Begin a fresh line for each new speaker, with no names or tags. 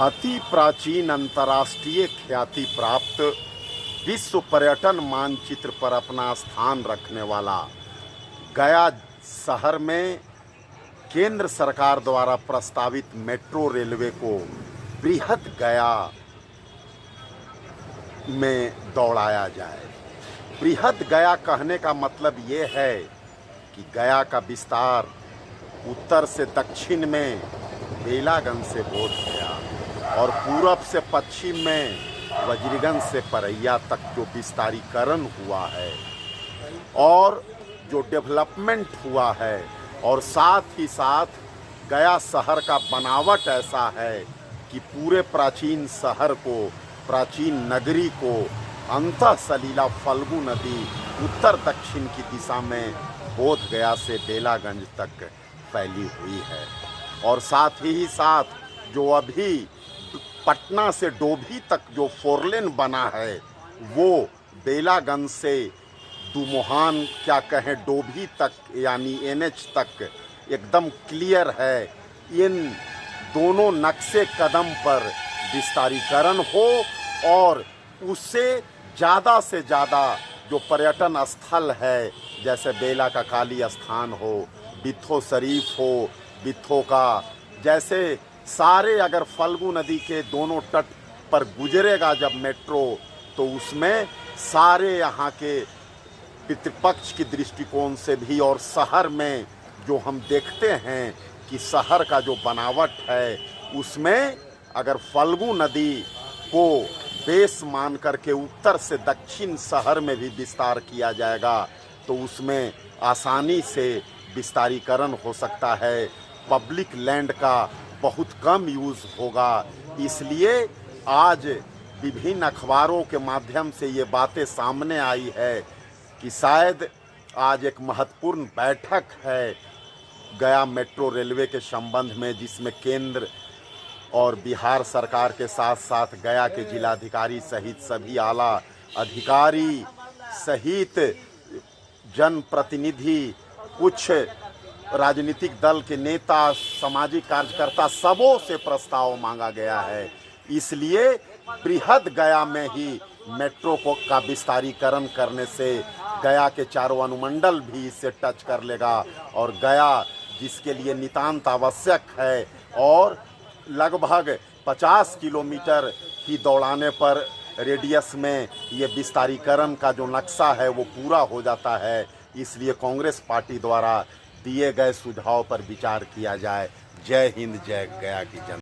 अति प्राचीन अंतर्राष्ट्रीय ख्याति प्राप्त विश्व पर्यटन मानचित्र पर अपना स्थान रखने वाला गया शहर में केंद्र सरकार द्वारा प्रस्तावित मेट्रो रेलवे को बृहद गया में दौड़ाया जाए। बृहद गया कहने का मतलब ये है कि गया का विस्तार उत्तर से दक्षिण में बेलागंज से बोध गया और पूरब से पश्चिम में वज्रगंज से परैया तक जो विस्तारीकरण हुआ है और जो डेवलपमेंट हुआ है, और साथ ही साथ गया शहर का बनावट ऐसा है कि पूरे प्राचीन शहर को, प्राचीन नगरी को अंतः सलीला फल्गु नदी उत्तर दक्षिण की दिशा में बोध गया से बेलागंज तक फैली हुई है। और साथ ही साथ जो अभी पटना से डोभी तक जो फोरलेन बना है वो बेलागंज से दुमुहान क्या कहें डोभी तक यानी एनएच तक एकदम क्लियर है। इन दोनों नक्शे कदम पर विस्तारीकरण हो और उससे ज़्यादा से ज़्यादा जो पर्यटन स्थल है, जैसे बेला का काली स्थान हो, बिथो शरीफ हो, बिथो का जैसे सारे, अगर फल्गु नदी के दोनों तट पर गुजरेगा जब मेट्रो तो उसमें सारे यहाँ के पितृपक्ष की दृष्टिकोण से भी और शहर में जो हम देखते हैं कि शहर का जो बनावट है उसमें अगर फल्गु नदी को बेस मान करके उत्तर से दक्षिण शहर में भी विस्तार किया जाएगा तो उसमें आसानी से विस्तारीकरण हो सकता है। पब्लिक लैंड का बहुत कम यूज़ होगा। इसलिए आज विभिन्न अखबारों के माध्यम से ये बातें सामने आई है कि शायद आज एक महत्वपूर्ण बैठक है गया मेट्रो रेलवे के संबंध में, जिसमें केंद्र और बिहार सरकार के साथ साथ गया के जिलाधिकारी सहित सभी आला अधिकारी सहित जनप्रतिनिधि, कुछ राजनीतिक दल के नेता, सामाजिक कार्यकर्ता, सबों से प्रस्ताव मांगा गया है। इसलिए बृहद गया में ही मेट्रो का विस्तारीकरण करने से गया के चारों अनुमंडल भी इससे टच कर लेगा और गया जिसके लिए नितांत आवश्यक है और लगभग 50 किलोमीटर की दौड़ाने पर रेडियस में ये विस्तारीकरण का जो नक्शा है वो पूरा हो जाता है। इसलिए कांग्रेस पार्टी द्वारा दिए गए सुझाव पर विचार किया जाए। जय हिंद, जय गया की जनता।